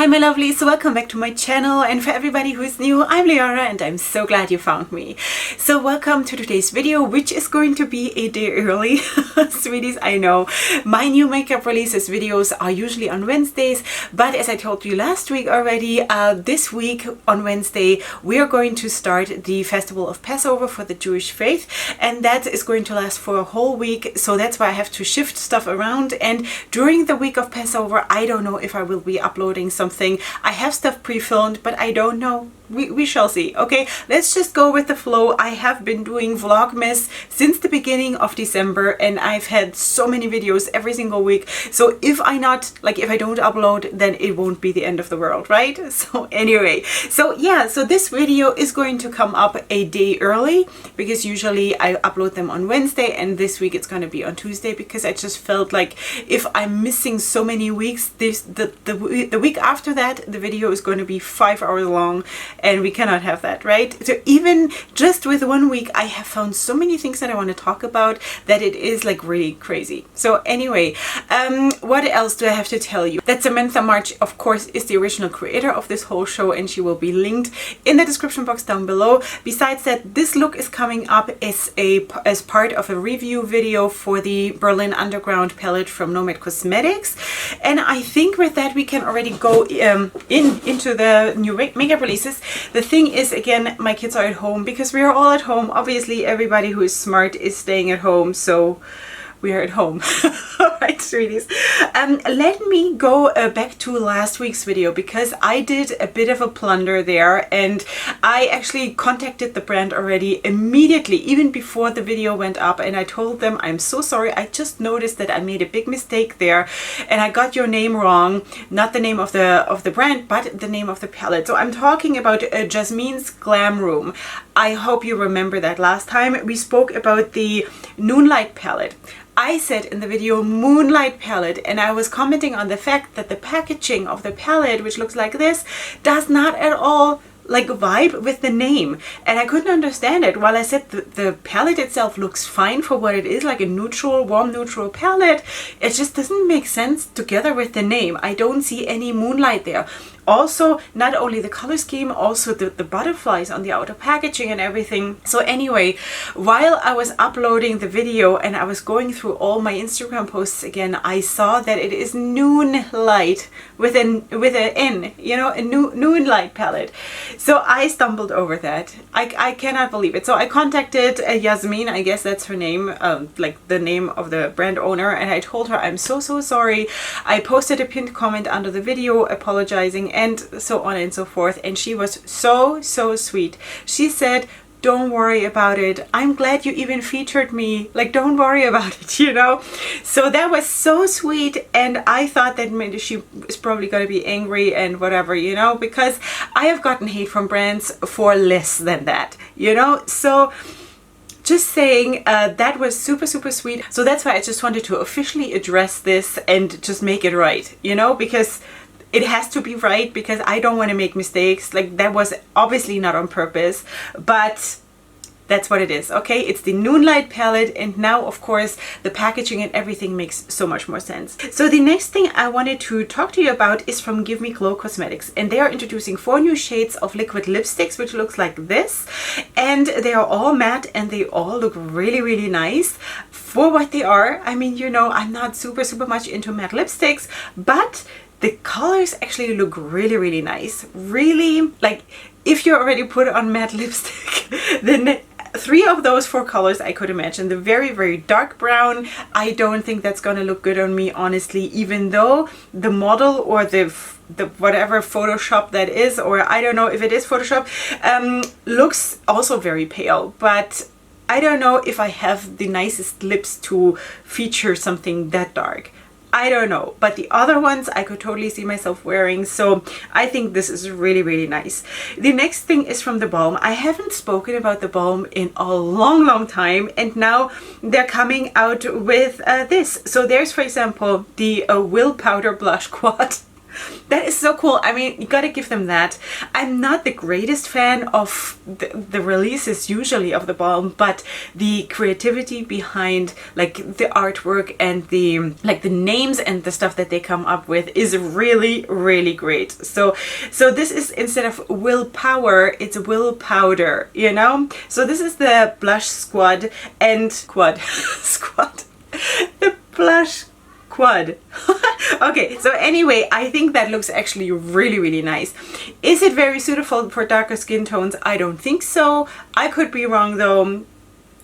Hi my lovelies, welcome back to my channel, and for everybody who is new, I'm Leorah and I'm so glad you found me. So welcome to today's video, which is going to be a day early. Sweeties, I know my new makeup releases videos are usually on Wednesdays, but as I told you last week already, this week on Wednesday we are going to start the festival of Passover for the Jewish faith, and that is going to last for a whole week, so that's why I have to shift stuff around. And during the week of Passover, I don't know if I will be uploading something. I have stuff pre-filmed, but I don't know. We shall see. Okay, let's just go with the flow. I have been doing Vlogmas since the beginning of December, and I've had so many videos every single week. So if I don't upload, then it won't be the end of the world, right? So anyway, so yeah, so this video is going to come up a day early because usually I upload them on Wednesday, and this week it's going to be on Tuesday because I just felt like if I'm missing so many weeks, the week after that the video is going to be 5 hours long. And we cannot have that, right? So even just with 1 week, I have found so many things that I want to talk about that it is like really crazy. So anyway, what else do I have to tell you? That Samantha March, of course, is the original creator of this whole show, and she will be linked in the description box down below. Besides that, this look is coming up as part of a review video for the Berlin Underground palette from Nomad Cosmetics. And I think with that we can already go into the new makeup releases. The thing is, again, my kids are at home because we are all at home. Obviously, everybody who is smart is staying at home, so we are at home. Alright, sweeties. Let me go back to last week's video because I did a bit of a blunder there, and I actually contacted the brand already immediately, even before the video went up, and I told them, I'm so sorry, I just noticed that I made a big mistake there and I got your name wrong. Not the name of the brand, but the name of the palette. So I'm talking about Jasmine's Glam Room. I hope you remember that last time we spoke about the Noonlight Palette. I said in the video Moonlight Palette, and I was commenting on the fact that the packaging of the palette, which looks like this, does not at all like vibe with the name, and I couldn't understand it. While I said the palette itself looks fine for what it is, like a neutral, warm neutral palette, it just doesn't make sense together with the name. I don't see any moonlight there. Also, not only the color scheme, also the butterflies on the outer packaging and everything. So anyway, while I was uploading the video and I was going through all my Instagram posts again, I saw that it is Noonlight with an N, you know, a Noonlight palette. So I stumbled over that. I cannot believe it. So I contacted Yasmin, I guess that's her name, like the name of the brand owner, and I told her I'm so sorry. I posted a pinned comment under the video apologizing and so on and so forth, and she was so sweet. She said, don't worry about it. I'm glad you even featured me. Like, don't worry about it, you know? So that was so sweet, and I thought that maybe she was probably going to be angry and whatever, you know, because I have gotten hate from brands for less than that, you know? So just saying, that was super sweet. So that's why I just wanted to officially address this and just make it right, you know, because it has to be right, because I don't want to make mistakes. Like, that was obviously not on purpose, but that's what it is. Okay, it's the Noonlight palette, and now of course the packaging and everything makes so much more sense. So the next thing I wanted to talk to you about is from Me Khlo Cosmetics, and they are introducing 4 new shades of liquid lipsticks, which looks like this, and they are all matte and they all look really nice for what they are. I mean, you know, I'm not super much into matte lipsticks, but the colors actually look really nice. Really, like, if you already put on matte lipstick, then 3 of those 4 colors I could imagine. The very dark brown, I don't think that's gonna look good on me, honestly, even though the model or the whatever Photoshop that is, or I don't know if it is Photoshop, looks also very pale, but I don't know if I have the nicest lips to feature something that dark. I don't know, but the other ones I could totally see myself wearing, so I think this is really nice. The next thing is from the Balm. I haven't spoken about the Balm in a long time, and now they're coming out with this. So there's, for example, the Will Powder Blush Quad. That is so cool. I mean, you gotta give them that. I'm not the greatest fan of the releases usually of the Balm, but the creativity behind like the artwork and the like the names and the stuff that they come up with is really, really great. So this is, instead of willpower, it's will powder, you know? So this is the blush squad and squad. The blush quad. Okay, so anyway, I think that looks actually really, really nice. Is it very suitable for darker skin tones? I don't think so. I could be wrong though.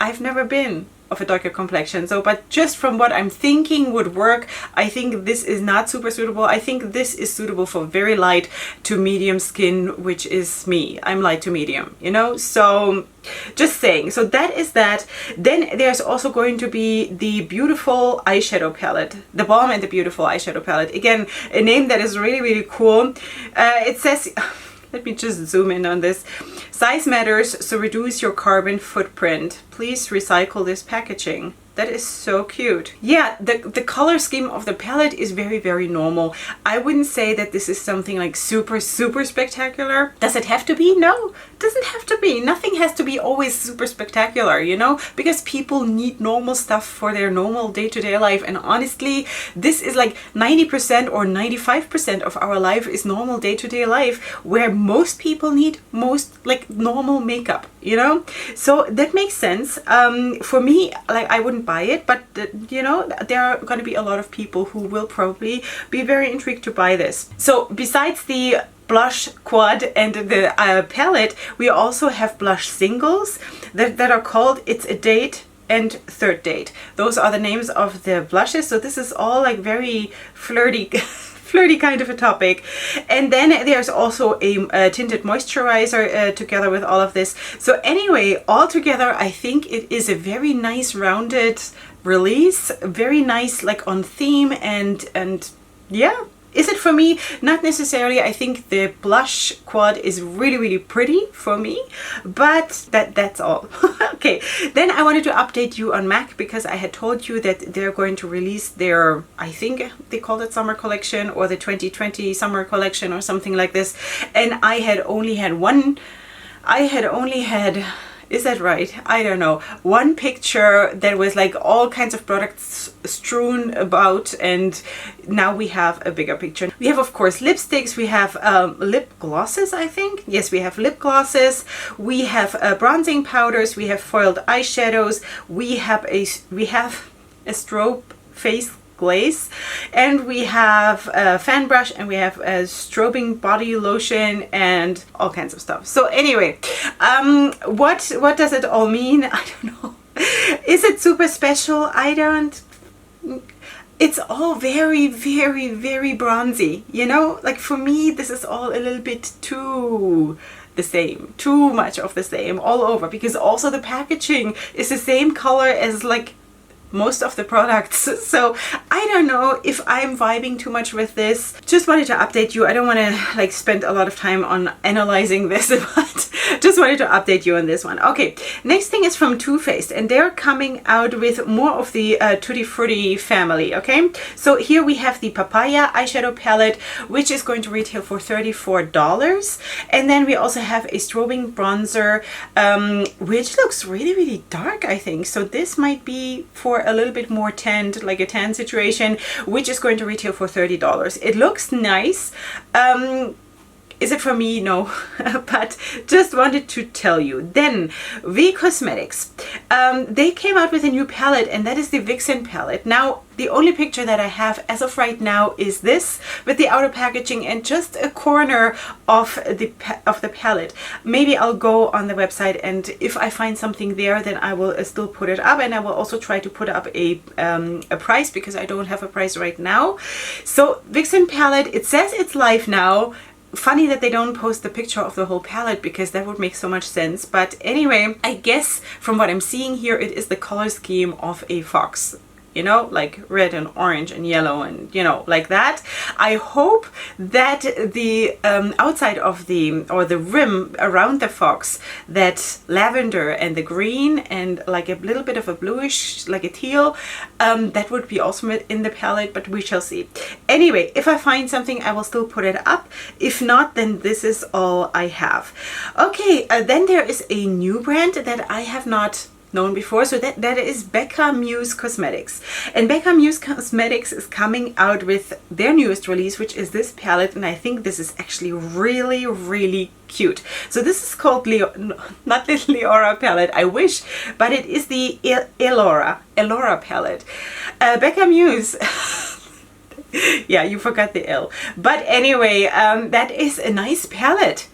I've never been of a darker complexion, so but just from what I'm thinking would work, I think this is not super suitable. I think this is suitable for very light to medium skin, which is me. I'm light to medium, you know, so just saying. So that is that. Then there's also going to be the Beautiful eyeshadow palette, the Balm and the Beautiful eyeshadow palette. Again, a name that is really, really cool. It says, let me just zoom in on this. Size matters, so reduce your carbon footprint. Please recycle this packaging. That is so cute. Yeah, the color scheme of the palette is very, very normal. I wouldn't say that this is something like super, super spectacular. Does it have to be? No, it doesn't have to be. Nothing has to be always super spectacular, you know, because people need normal stuff for their normal day-to-day life. And honestly, this is like 90% or 95% of our life is normal day-to-day life, where most people need most like normal makeup, you know? So that makes sense. For me, like, I wouldn't buy it, but you know, there are going to be a lot of people who will probably be very intrigued to buy this. So besides the blush quad and the palette, we also have blush singles that are called It's a Date and Third Date. Those are the names of the blushes. So this is all like very flirty kind of a topic. And then there's also a tinted moisturizer together with all of this. So anyway, all together, I think it is a very nice rounded release, very nice, like on theme, and yeah. Is it for me? Not necessarily. I think the blush quad is really, really pretty for me, but that's all. Okay, then I wanted to update you on MAC, because I had told you that they're going to release their, I think they called it summer collection, or the 2020 summer collection or something like this. And I had only had is that right? I don't know. One picture that was like all kinds of products strewn about, and now we have a bigger picture. We have, of course, lipsticks. We have lip glosses, I think. Yes, we have lip glosses. We have bronzing powders. We have foiled eyeshadows. We have a strobe face glaze, and we have a fan brush, and we have a strobing body lotion, and all kinds of stuff. So anyway, what does it all mean? I don't know. Is it super special? I don't. It's all very, very, very bronzy, you know? Like for me, this is all a little bit too the same, too much of the same all over, because also the packaging is the same color as like most of the products. So I don't know if I'm vibing too much with this. Just wanted to update you. I don't want to like spend a lot of time on analyzing this, but just wanted to update you on this one. Okay, next thing is from Too Faced, and they're coming out with more of the Tutti Frutti family. Okay, so here we have the Papaya eyeshadow palette, which is going to retail for $34, and then we also have a strobing bronzer, which looks really, really dark, I think. So this might be for a little bit more tanned, like a tan situation, which is going to retail for $30. It looks nice. Is it for me? No, but just wanted to tell you. Then V Cosmetics, they came out with a new palette, and that is the Vixen palette. Now, the only picture that I have as of right now is this, with the outer packaging and just a corner of the palette. Maybe I'll go on the website, and if I find something there, then I will still put it up, and I will also try to put up a price, because I don't have a price right now. So Vixen palette, it says it's live now. Funny that they don't post the picture of the whole palette, because that would make so much sense. But anyway, I guess from what I'm seeing here, it is the color scheme of a fox. you know, like red and orange and yellow and, you know, like that. I hope that the outside of the, or the rim around the fox, that lavender and the green and like a little bit of a bluish, like a teal, that would be awesome in the palette, but we shall see. Anyway, if I find something, I will still put it up. If not, then this is all I have. Okay, then there is a new brand that I have not known before, so that is Beckham Use Cosmetics. And Beckham Use Cosmetics is coming out with their newest release, which is this palette, and I think this is actually really, really cute. So this is called not the Leorah palette, I wish, but it is the Elora palette. Beckham Use yeah, you forgot the L, but anyway, that is a nice palette.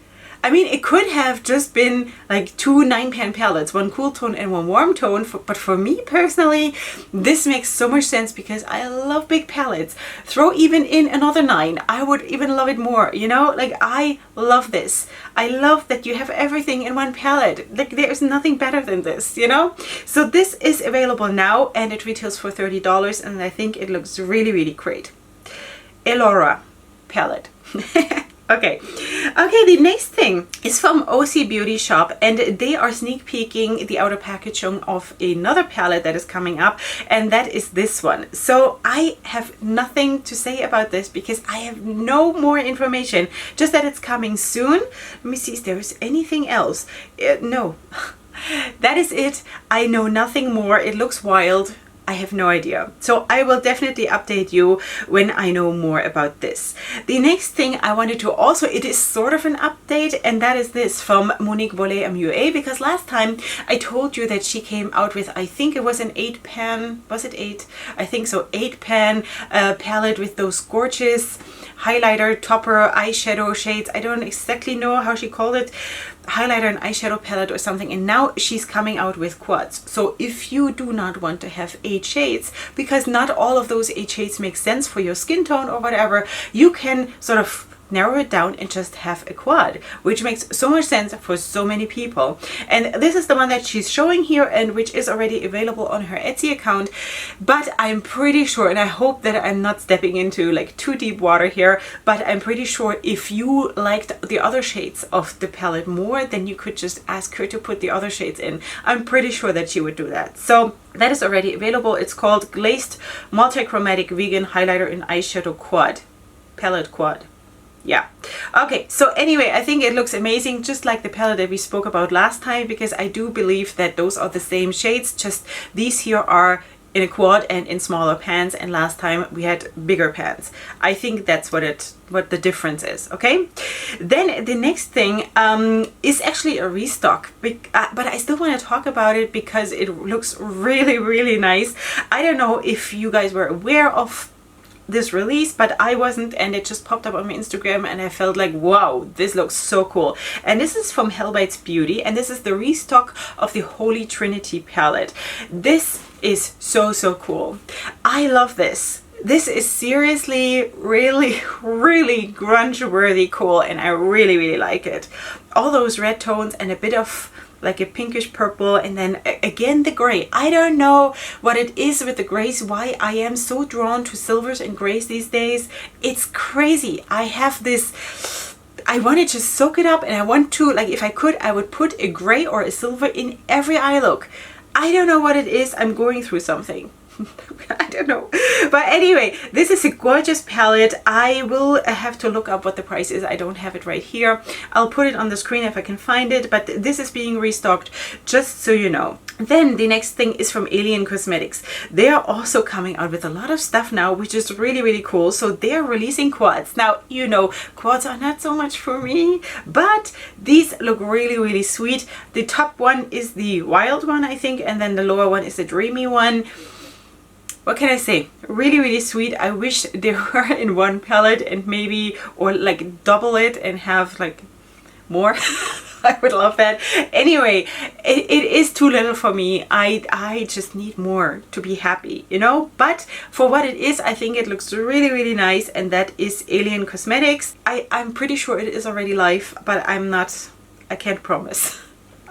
I mean, it could have just been like 2 9-pan palettes, one cool tone and one warm tone, but for me personally, this makes so much sense because I love big palettes. Throw even in another 9, I would even love it more, you know? Like, I love this. I love that you have everything in one palette. Like, there's nothing better than this, you know? So this is available now and it retails for $30 and I think it looks really, really great. Elora palette. Okay, the next thing is from OC Beauty Shop, and they are sneak peeking the outer packaging of another palette that is coming up, and that is this one. So I have nothing to say about this because I have no more information, just that it's coming soon. Let me see if there is anything else. No, that is it. I know nothing more. It looks wild. I have no idea. So I will definitely update you when I know more about this. The next thing I wanted to also, it is sort of an update, and that is this from Monique Valle MUA, because last time I told you that she came out with, I think it was an 8-pan, was it 8? I think so, 8-pan palette with those gorgeous highlighter, topper, eyeshadow shades. I don't exactly know how she called it. Highlighter and eyeshadow palette or something, and now she's coming out with quads. So if you do not want to have 8 shades, because not all of those 8 shades make sense for your skin tone or whatever, you can sort of narrow it down and just have a quad, which makes so much sense for so many people. And this is the one that she's showing here, and which is already available on her Etsy account. But I'm pretty sure, and I hope that I'm not stepping into like too deep water here, but I'm pretty sure if you liked the other shades of the palette more, then you could just ask her to put the other shades in. I'm pretty sure that she would do that. So that is already available. It's called Glazed Multichromatic Vegan Highlighter and Eyeshadow Quad. Palette Quad. Yeah. Okay, so anyway, I think it looks amazing, just like the palette that we spoke about last time, because I do believe that those are the same shades, just these here are in a quad and in smaller pans, and last time we had bigger pans. I think that's what the difference is. Okay, then the next thing is actually a restock, but I still want to talk about it because it looks really, really nice. I don't know if you guys were aware of this release, but I wasn't, and it just popped up on my Instagram and I felt like, wow, this looks so cool. And this is from Hellbites Beauty, and this is the restock of the Holy Trinity palette. This is so cool. I love this. This is seriously really, really grunge-worthy cool, and I really, really like it. All those red tones and a bit of like a pinkish purple, and then again the gray. I don't know what it is with the grays, why I am so drawn to silvers and grays these days. It's crazy. I have this, I want to just soak it up, and I want to, like, if I could, I would put a gray or a silver in every eye look. I don't know what it is. I'm going through something. I don't know, but anyway, this is a gorgeous palette. I will have to look up what the price is. I don't have it right here. I'll put it on the screen if I can find it, but this is being restocked, just so you know. Then the next thing is from Alien Cosmetics. They are also coming out with a lot of stuff now, which is really, really cool. So they are releasing quads. Now, you know, quads are not so much for me, but these look really, really sweet. The top one is the wild one, I think, and then the lower one is the dreamy one. What can I say? Really, really sweet. I wish they were in one palette, and maybe, or like double it and have like more. I would love that. Anyway, it is too little for me. I just need more to be happy, you know? But for what it is, I think it looks really, really nice, and that is Alien Cosmetics. I'm pretty sure it is already live, but I can't promise.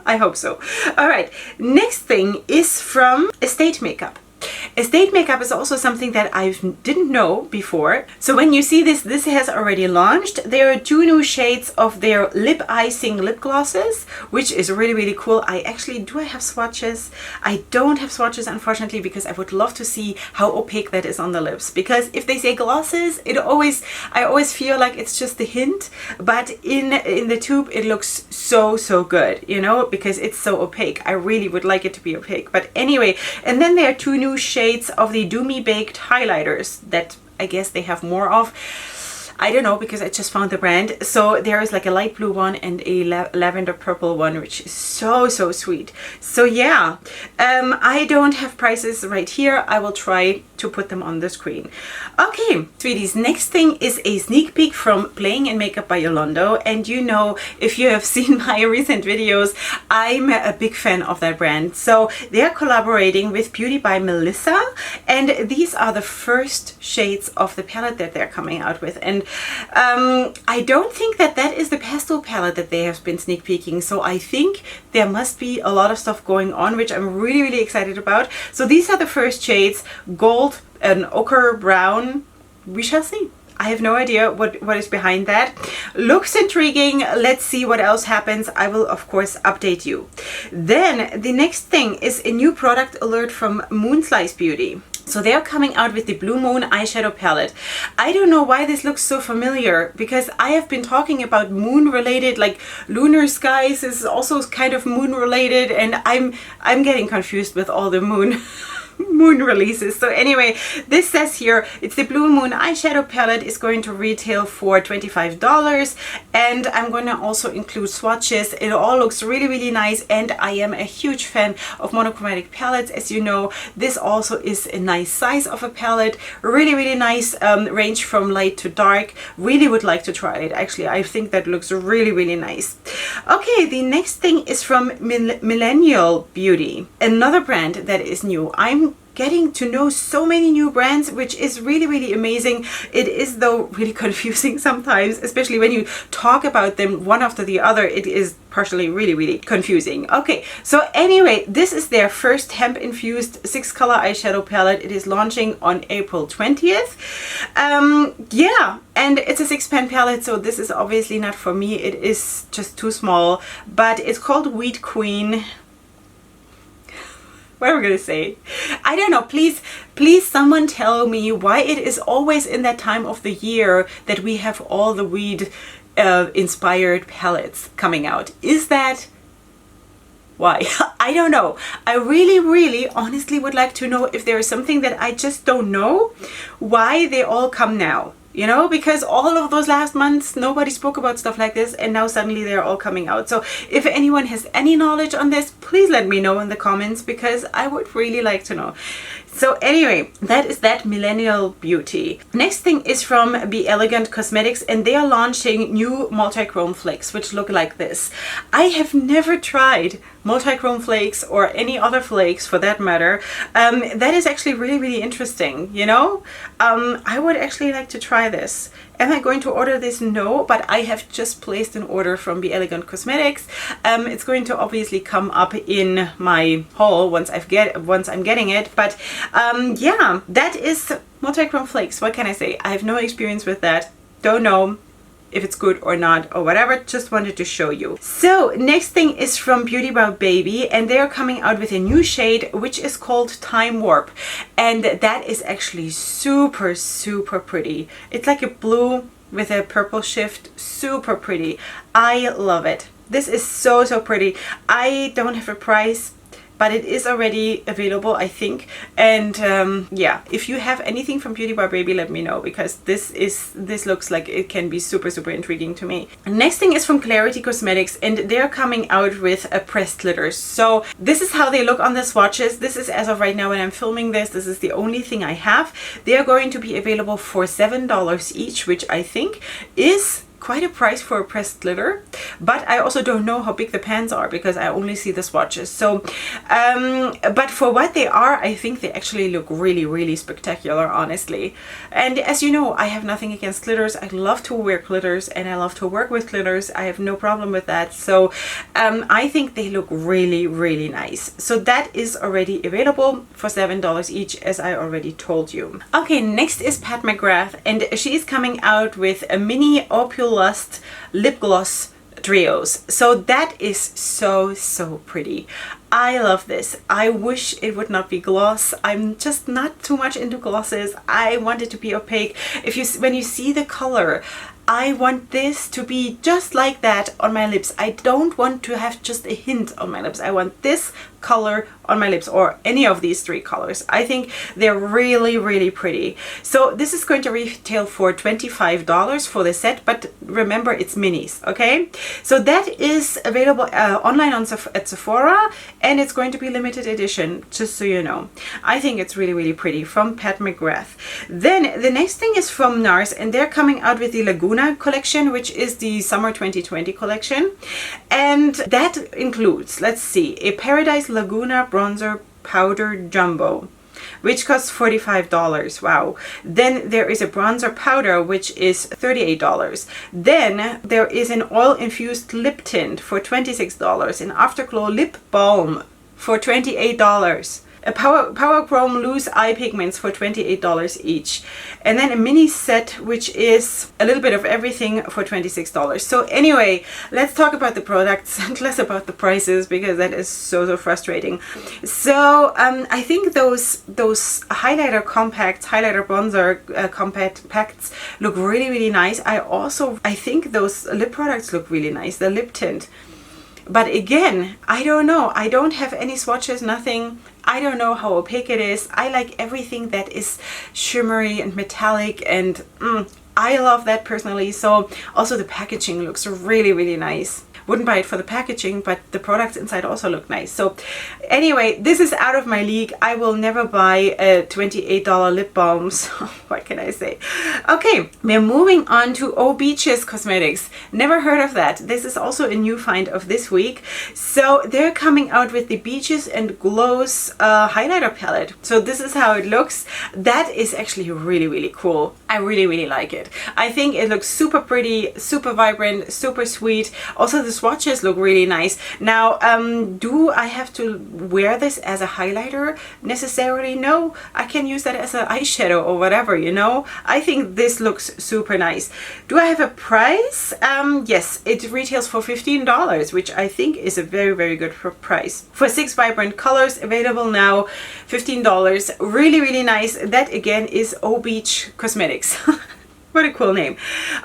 I hope so. All right, next thing is from Estate Makeup. Estate makeup is also something that I didn't know before. So when you see this, this has already launched. There are 2 new shades of their lip icing lip glosses, which is really, really cool. I actually, do I have swatches? I don't have swatches, unfortunately, because I would love to see how opaque that is on the lips. Because if they say glosses, I always feel like it's just a hint, but in the tube it looks so good, you know, because it's so opaque. I really would like it to be opaque. But anyway, and then there are 2 new shades of the Do Me Baked highlighters that I guess they have more of. I don't know, because I just found the brand. So there is like a light blue one and a lavender purple one, which is so sweet. So yeah, I don't have prices right here. I will try to put them on the screen. Okay, sweeties, next thing is a sneak peek from Playing in Makeup by Yolanda. And you know, if you have seen my recent videos, I'm a big fan of that brand. So they're collaborating with Beauty by Melissa, and these are the first shades of the palette that they're coming out with. And I don't think that that is the pastel palette that they have been sneak peeking. So I think there must be a lot of stuff going on, which I'm really excited about. So these are the first shades: gold and ochre brown. We shall see. I have no idea what is behind that. Looks intriguing. Let's see what else happens. I will of course update you. Then the next thing is a new product alert from Moonlight Beauty. So they're coming out with the Blue Moon eyeshadow palette. I don't know why this looks so familiar, because I have been talking about moon related, like lunar skies is also kind of moon related, and I'm getting confused with all the moon releases. So anyway, this says here it's the Blue Moon eyeshadow palette. Is going to retail for $25, and I'm going to also include swatches. It all looks really nice, and I am a huge fan of monochromatic palettes. As you know, this also is a nice size of a palette. Really nice range from light to dark. Really would like to try it. Actually, I think that looks really nice. Okay, the next thing is from Millennial Beauty, another brand that is new. I'm getting to know so many new brands, which is really amazing. It is though really confusing sometimes, especially when you talk about them one after the other. It is partially really confusing. Okay, so anyway, this is their first hemp infused 6-color eyeshadow palette. It is launching on April 20th. Yeah, and it's a 6-pan palette, so this is obviously not for me. It is just too small, but it's called Wheat Queen. What am I gonna say? I don't know. Please someone tell me why it is always in that time of the year that we have all the weed inspired palettes coming out. Is that why? I don't know. I really honestly would like to know if there is something that I just don't know, why they all come now. You know, because all of those last months nobody spoke about stuff like this, and now suddenly they're all coming out. So if anyone has any knowledge on this, please let me know in the comments, because I would really like to know. So anyway, that is that Millennial Beauty. Next thing is from Be Elegant Cosmetics, and they are launching new Multichrome Flakes, which look like this. I have never tried Multichrome Flakes, or any other flakes for that matter. That is actually really interesting, you know? I would actually like to try this. Am I going to order this? No, but I have just placed an order from Be Elegant Cosmetics. It's going to obviously come up in my haul once I'm getting it. But yeah, that is Multichrome Flakes. What can I say? I have no experience with that. Don't know if it's good or not or whatever. Just wanted to show you. So next thing is from Beauty by Baby, and they are coming out with a new shade which is called Time Warp, and that is actually super pretty. It's like a blue with a purple shift. Super pretty. I love it. This is so pretty. I don't have a price, but it is already available, I think. And yeah, if you have anything from Beauty by Baby, let me know, because this looks like it can be super intriguing to me. Next thing is from Clarity Cosmetics, and they're coming out with a pressed glitters. So this is how they look on the swatches. This is as of right now when I'm filming this. This is the only thing I have. They are going to be available for $7 each, which I think is quite a price for a pressed glitter, but I also don't know how big the pans are because I only see the swatches. So but for what they are, I think they actually look really, really spectacular, honestly. And as you know, I have nothing against glitters. I love to wear glitters and I love to work with glitters. I have no problem with that. So I think they look really, really nice. So that is already available for $7 each, as I already told you. Okay, next is Pat McGrath, and she is coming out with a mini Opulust lip gloss trios. So that is so pretty. I love this. I wish it would not be gloss. I'm just not too much into glosses. I want it to be opaque. When you see the color, I want this to be just like that on my lips. I don't want to have just a hint on my lips. I want this color on my lips, or any of these three colors. I think they're really, really pretty. So this is going to retail for $25 for the set, but remember, it's minis, okay? So that is available online at Sephora, and it's going to be limited edition, just so you know. I think it's really, really pretty, from Pat McGrath. Then the next thing is from Nars, and they're coming out with the Laguna collection, which is the summer 2020 collection. And that includes, let's see, a Paradise Laguna bronzer powder jumbo, which costs $45. Wow. Then there is a bronzer powder, which is $38. Then there is an oil infused lip tint for $26, an afterglow lip balm for $28, a Power Chrome loose eye pigments for $28 each, and then a mini set, which is a little bit of everything, for $26. So anyway, let's talk about the products and less about the prices, because that is so frustrating. So I think those highlighter compacts, highlighter bronzer compacts look really, really nice. I think those lip products look really nice, the lip tint. But again, I don't know. I don't have any swatches, nothing. I don't know how opaque it is. I like everything that is shimmery and metallic, and I love that personally. So also the packaging looks really, really nice. Wouldn't buy it for the packaging, but the products inside also look nice. So anyway, this is out of my league. I will never buy a $28 lip balm. So what can I say? Okay, we're moving on to Oh Beaches Cosmetics. Never heard of that. This is also a new find of this week. So they're coming out with the Beaches and Glows highlighter palette. So this is how it looks. That is actually really, really cool. I really, really like it. I think it looks super pretty, super vibrant, super sweet. Also, the swatches look really nice. Now, do I have to wear this as a highlighter necessarily? No, I can use that as an eyeshadow or whatever, you know. I think this looks super nice. Do I have a price? Yes, it retails for $15, which I think is a very, very good price. For 6 vibrant colors available now, $15. Really, really nice. That again is Oh Beach Cosmetics. What a cool name.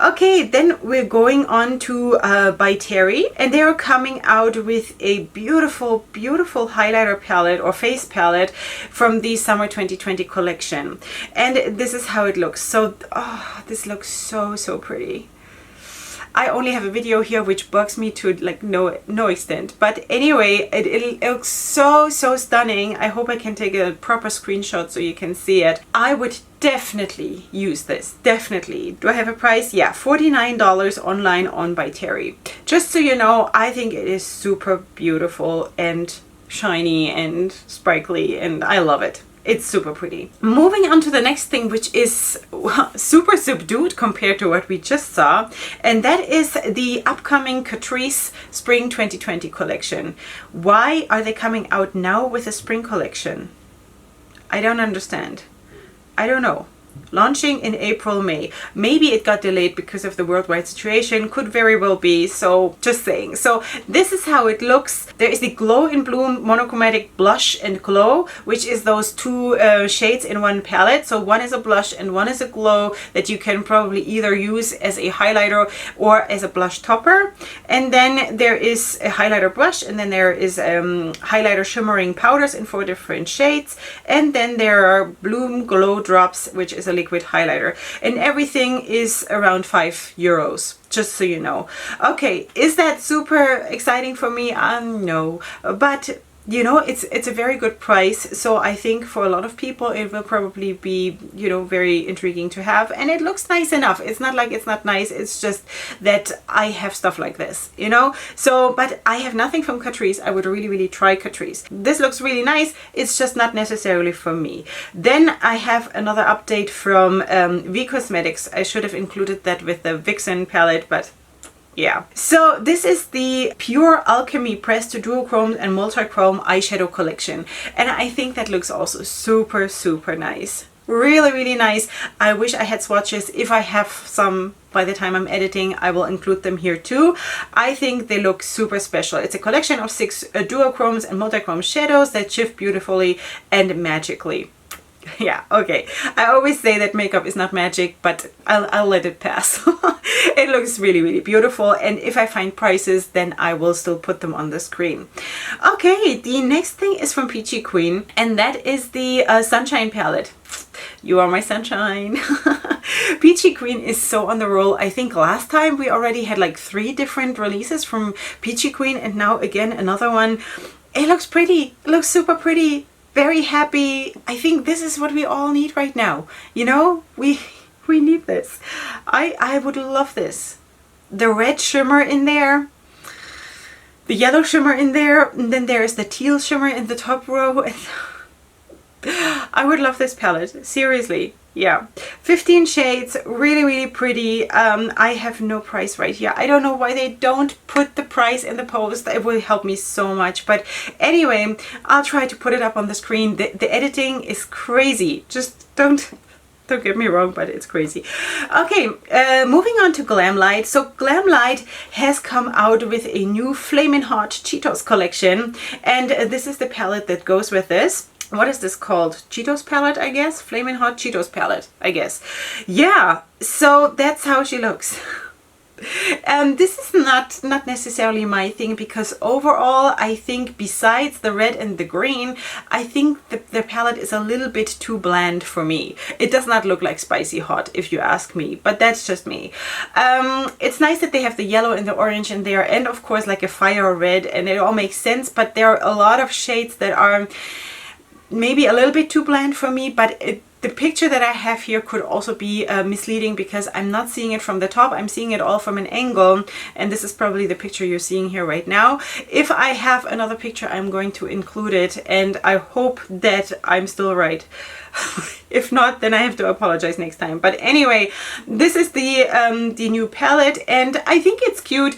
Okay, then we're going on to by Terry, and they are coming out with a beautiful, beautiful highlighter palette or face palette from the summer 2020 collection. And this is how it looks. So, oh, this looks so, so pretty. I only have a video here, which bugs me to like no extent. But anyway, it looks so, so stunning. I hope I can take a proper screenshot so you can see it. I would definitely use this. Definitely. Do I have a price? Yeah, $49 online on by Terry. Just so you know, I think it is super beautiful and shiny and sparkly, and I love it. It's super pretty. Moving on to the next thing, which is super subdued compared to what we just saw, and that is the upcoming Catrice Spring 2020 collection. Why are they coming out now with a spring collection? I don't understand. I don't know. Launching in April, May. Maybe it got delayed because of the worldwide situation. Could very well be. So just saying. So this is how it looks. There is the Glow in Bloom Monochromatic Blush and Glow, which is those two shades in one palette. So one is a blush and one is a glow that you can probably either use as a highlighter or as a blush topper. And then there is a highlighter brush, and then there is highlighter shimmering powders in 4 different shades. And then there are Bloom Glow Drops, which is a liquid highlighter, and everything is around €5, just so you know. Okay, is that super exciting for me? No, but you know, it's a very good price. So I think for a lot of people it will probably be, you know, very intriguing to have, and it looks nice enough. It's not like it's not nice, it's just that I have stuff like this, you know. So but I have nothing from Catrice. I would really try Catrice. This looks really nice, it's just not necessarily for me. Then I have another update from Cosmetics. I should have included that with the Vixen palette, but yeah. So this is the Pure Alchemy Pressed Duochrome and Multichrome eyeshadow collection, and I think that looks also super nice. Really nice. I wish I had swatches. If I have some by the time I'm editing, I will include them here too. I think they look super special. It's a collection of 6 duochromes and multichrome shadows that shift beautifully and magically. Yeah, okay. I always say that makeup is not magic, but I'll let it pass. It looks really beautiful, and if I find prices, then I will still put them on the screen. Okay, the next thing is from Peachy Queen, and that is the Sunshine palette. You are my sunshine. Peachy Queen is so on the roll. I think last time we already had like 3 different releases from Peachy Queen, and now again another one. It looks pretty. It looks super pretty. Very happy. I think this is what we all need right now. You know, we need this. I would love this. The red shimmer in there, the yellow shimmer in there, and then there is the teal shimmer in the top row. I would love this palette, seriously. Yeah, 15 shades, really pretty. I have no price right here. I don't know why they don't put the price in the post. It will help me so much. But anyway, I'll try to put it up on the screen. The editing is crazy. Just don't get me wrong, but it's crazy. Okay, moving on to Glam Light. So Glam Light has come out with a new Flamin' Hot Cheetos collection, and this is the palette that goes with this. What is this called? Cheetos palette, I guess? Flamin' Hot Cheetos palette, I guess. Yeah, so that's how she looks. This is not necessarily my thing, because overall I think besides the red and the green, I think the palette is a little bit too bland for me. It does not look like spicy hot, if you ask me, but that's just me. It's nice that they have the yellow and the orange in there, and of course like a fire red, and it all makes sense, but there are a lot of shades that are maybe a little bit too bland for me, but the picture that I have here could also be misleading, because I'm not seeing it from the top, I'm seeing it all from an angle, and this is probably the picture you're seeing here right now. If I have another picture, I'm going to include it, and I hope that I'm still right. If not, then I have to apologize next time. But anyway, this is the new palette, and I think it's cute.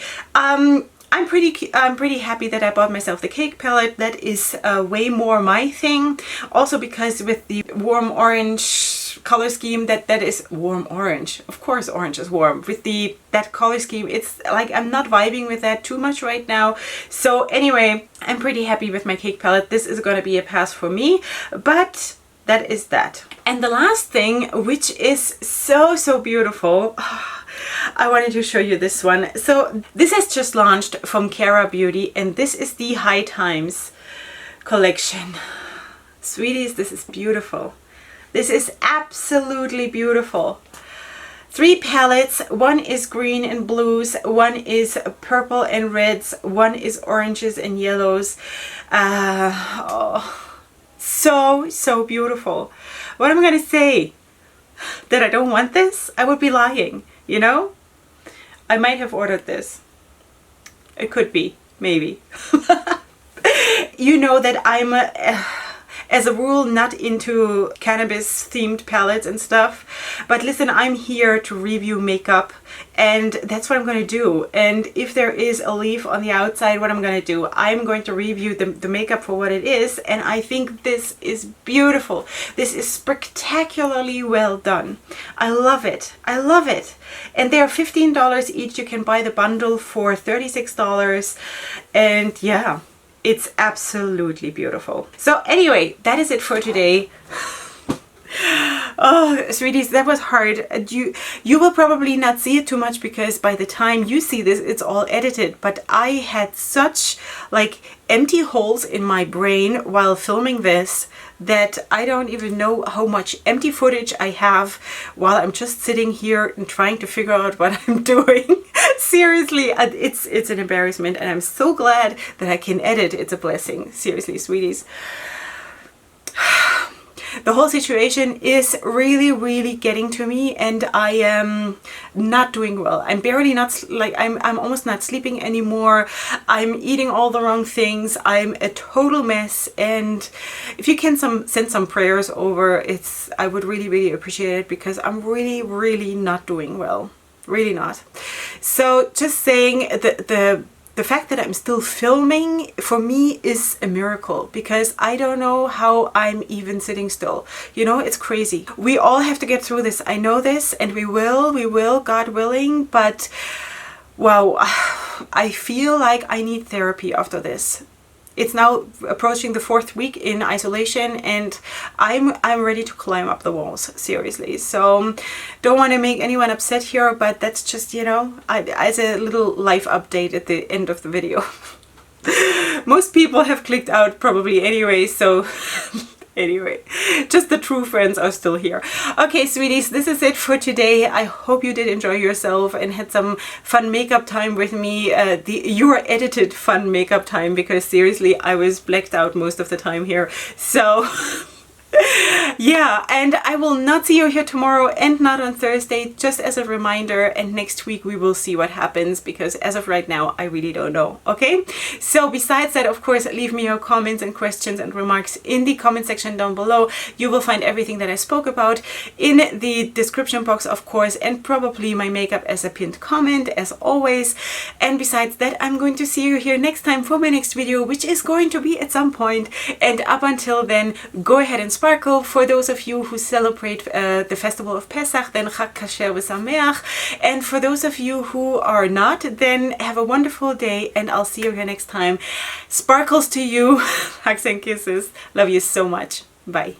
I'm pretty happy that I bought myself the cake palette. That is way more my thing. Also because with the warm orange color scheme, that is warm orange. Of course orange is warm. With that color scheme, it's like I'm not vibing with that too much right now. So anyway, I'm pretty happy with my cake palette. This is gonna be a pass for me, but that is that. And the last thing, which is so beautiful, I wanted to show you this one. So this has just launched from Cara Beauty, and this is the High Times collection. Sweeties, this is beautiful. This is absolutely beautiful. 3 palettes. One is green and blues, one is purple and reds, one is oranges and yellows. Oh, so beautiful. What am I gonna say? That I don't want this? I would be lying. You know, I might have ordered this. It could be, maybe. You know that I'm as a rule not into cannabis themed palettes and stuff, but listen, I'm here to review makeup, and that's what I'm going to do. And if there is a leaf on the outside, what I'm going to do, I'm going to review the makeup for what it is, and I think this is beautiful. This is spectacularly well done. I love it. I love it. And they're $15 each. You can buy the bundle for $36, and yeah, it's absolutely beautiful. So anyway, that is it for today. Oh, sweeties, that was hard. You will probably not see it too much because by the time you see this, it's all edited. But I had such like empty holes in my brain while filming this that I don't even know how much empty footage I have while I'm just sitting here and trying to figure out what I'm doing. Seriously, it's an embarrassment, and I'm so glad that I can edit. It's a blessing. Seriously, sweeties. The whole situation is really getting to me, and I am not doing well. I'm barely not, like, I'm almost not sleeping anymore. I'm eating all the wrong things. I'm a total mess, and if you can send some prayers over, I would really appreciate it, because I'm really not doing well. Really not. So just saying, the fact that I'm still filming for me is a miracle, because I don't know how I'm even sitting still. You know, it's crazy. We all have to get through this. I know this, and we will, God willing, but wow, I feel like I need therapy after this. It's now approaching the 4th week in isolation, and I'm ready to climb up the walls, seriously. So don't want to make anyone upset here, but that's just, you know, as a little life update at the end of the video. Most people have clicked out probably anyway, so anyway, just the true friends are still here. Okay, sweeties, this is it for today. I hope you did enjoy yourself and had some fun makeup time with me. Your edited fun makeup time, because seriously, I was blacked out most of the time here. So yeah, and I will not see you here tomorrow and not on Thursday, just as a reminder, and next week we will see what happens, because as of right now I really don't know. Okay, so besides that, of course, leave me your comments and questions and remarks in the comment section down below. You will find everything that I spoke about in the description box, of course, and probably my makeup as a pinned comment as always. And besides that, I'm going to see you here next time for my next video, which is going to be at some point. And up until then, go ahead and sparkle. For those of you who celebrate the festival of Pesach, then Chag Kasher V'Sameach. And for those of you who are not, then have a wonderful day, and I'll see you here next time. Sparkles to you. Hugs and kisses. Love you so much. Bye.